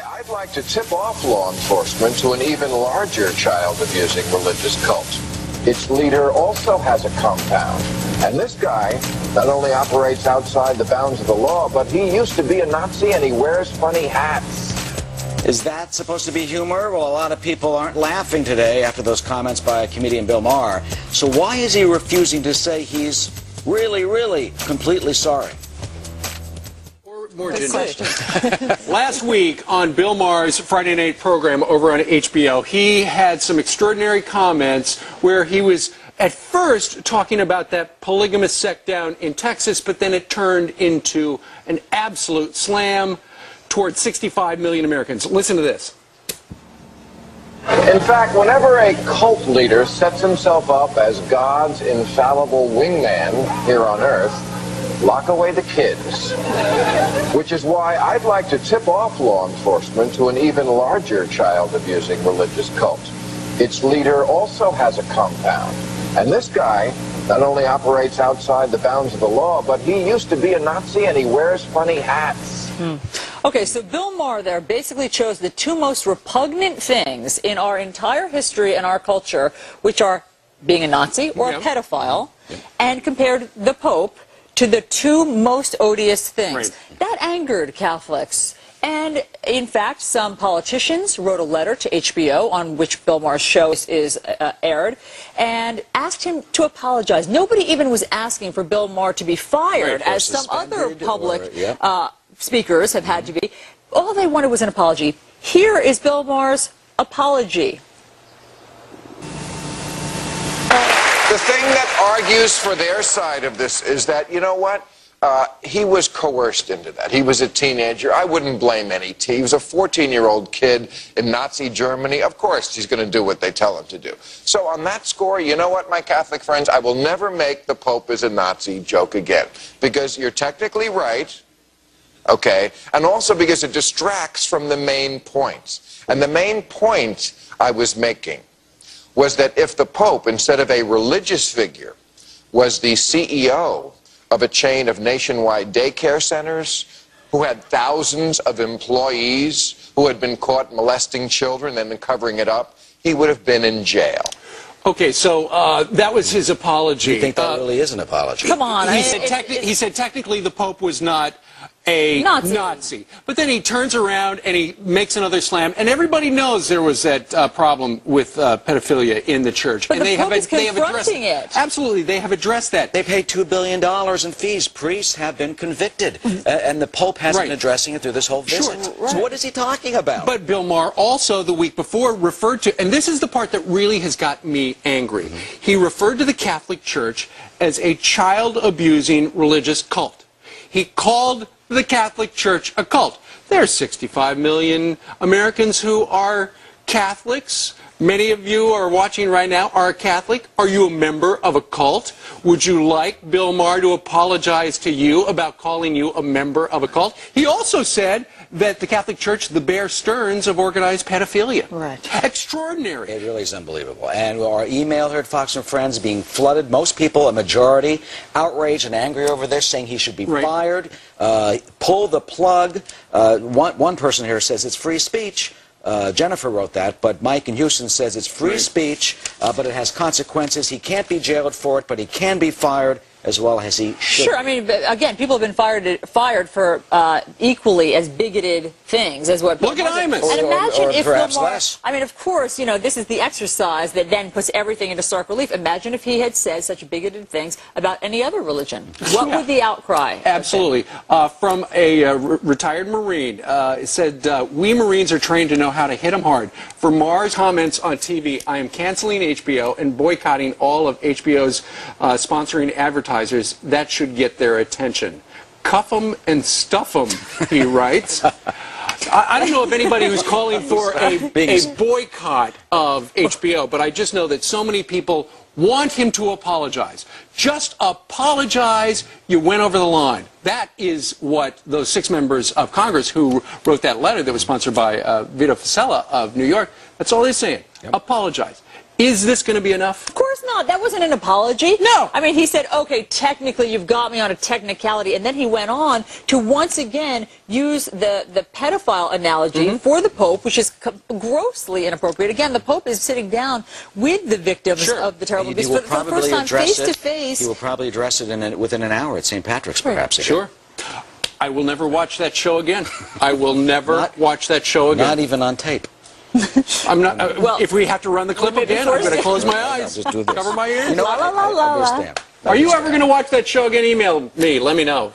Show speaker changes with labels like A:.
A: I'd like to tip off law enforcement to an even larger child-abusing religious cult. Its leader also has a compound. And this guy not only operates outside the bounds of the law, but he used to be a Nazi and he wears funny hats.
B: Is that supposed to be humor? Well, a lot of people aren't laughing today after those comments by comedian Bill Maher. So why is he refusing to say he's really, completely sorry?
C: More Last week on Bill Maher's Friday night program over on HBO, he had some extraordinary comments where he was at first talking about that polygamous sect down in Texas, but then it turned into an absolute slam towards 65 million Americans. Listen to this.
A: In fact, whenever a cult leader sets himself up as God's infallible wingman here on Earth, lock away the kids. Which is why I'd like to tip off law enforcement to an even larger child-abusing religious cult. Its leader also has a compound. And this guy not only operates outside the bounds of the law, but he used to be a Nazi and he wears funny hats.
D: Okay, so Bill Maher there basically chose the two most repugnant things in our entire history and our culture, which are being a Nazi or a pedophile, and compared the Pope to the two most odious things.
C: Right.
D: That angered Catholics. And, in fact, some politicians wrote a letter to HBO, on which Bill Maher's show is aired, and asked him to apologize. Nobody even was asking for Bill Maher to be fired, as some other public speakers have had to be. All they wanted was an apology. Here is Bill Maher's apology.
A: The thing that argues for their side of this is that, you know what? He was coerced into that. He was a teenager. I wouldn't blame any He was a 14-year-old kid in Nazi Germany. Of course, he's going to do what they tell him to do. So on that score, you know what, my Catholic friends? I will never make the Pope is a Nazi joke again. Because you're technically right, okay? And also because it distracts from the main points. And the main point I was making was that if the Pope, instead of a religious figure, was the CEO of a chain of nationwide daycare centers, who had thousands of employees who had been caught molesting children and then covering it up, he would have been in jail.
C: Okay, so that was his apology.
B: You think that really is an apology?
D: Come on.
C: He said technically the Pope was not a Nazi. But then he turns around and he makes another slam, and everybody knows there was that problem with pedophilia in the church.
D: But
C: and
D: the Pope is confronting it.
C: Absolutely, they have addressed that.
B: They paid $2 billion in fees. Priests have been convicted, and the Pope hasn't been addressing it through this whole visit.
D: Sure.
B: So what is he talking about?
C: But Bill Maher also the week before referred to, and this is the part that really has got me angry, he referred to the Catholic Church as a child-abusing religious cult. He called the Catholic Church a cult. There are 65 million Americans who are Catholics. Many of you are watching right now are Catholic. Are you a member of a cult? Would you like Bill Maher to apologize to you about calling you a member of a cult? He also said that the Catholic Church, the Bear Stearns of organized pedophilia.
D: Right.
C: Extraordinary.
B: It really is unbelievable. And our email here at Fox and Friends being flooded. Most people, a majority, outraged and angry over this, saying he should be fired, pull the plug. One person here says it's free speech. Jennifer wrote that, but Mike in Houston says it's free speech, but it has consequences. He can't be jailed for it, but he can be fired as well as he should.
D: Sure, I mean, again, people have been fired for equally as bigoted things as what...
C: Look at Imus!
D: And imagine if
B: perhaps
D: Bill Maher,
B: less.
D: I mean, of course, you know, this is the exercise that then puts everything into stark relief. Imagine if he had said such bigoted things about any other religion. What would the outcry
C: Absolutely. From a retired Marine, it said, we Marines are trained to know how to hit them hard. For Maher's comments on TV, I am canceling HBO and boycotting all of HBO's sponsoring advertising. That should get their attention. Cuff them and stuff them, he writes. I don't know if anybody who's calling for a boycott of HBO, but I just know that so many people want him to apologize. Just apologize, you went over the line. That is what those 6 members of Congress who wrote that letter that was sponsored by Vito Fossella of New York, that's all they're saying. Apologize. Is this going to be enough?
D: Of course. course not. That wasn't an apology.
C: No.
D: I mean, he said, okay, technically you've got me on a technicality. And then he went on to once again use the pedophile analogy for the Pope, which is grossly inappropriate. Again, the Pope is sitting down with the victims of the terrible abuse for the first time, face to face.
B: He will probably address it within an hour at St. Patrick's, perhaps.
C: Sure. I will never watch that show again. I will never watch that show again.
B: Not even on tape.
C: I'm not. Well, if we have to run the clip again, I'm going to close my eyes,
B: Just do this.
C: cover my ears.
B: You know,
D: La, la, la, la, la.
B: I understand.
C: Are you ever going to watch that show again? Email me. Let me know.